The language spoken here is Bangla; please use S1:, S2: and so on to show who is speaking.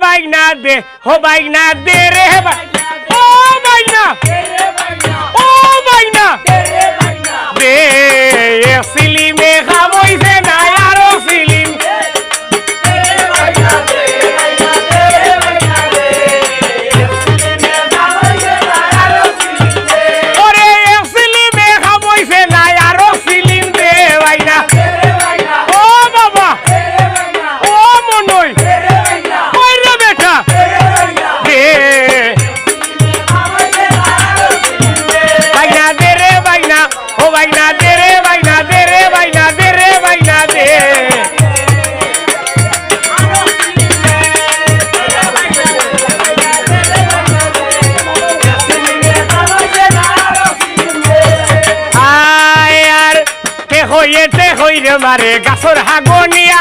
S1: বাইনা দে হো বাইনা দে রে ও বাইনা ও বাইনা দে সিলিমে খাবইছে না আরো সিলিম ওরে সিলিমে খাবইছে না আরো সিলিম দে বাইনা ও বাবা ও মনই ওই রে বেটা দে বাইনা দে রে বাইনা ও বাইনা দে রে বাইনা দে রে বাইনা দে রে বাইনা দে আয় আর তে হইরে মারে গাছর হাগনিয়া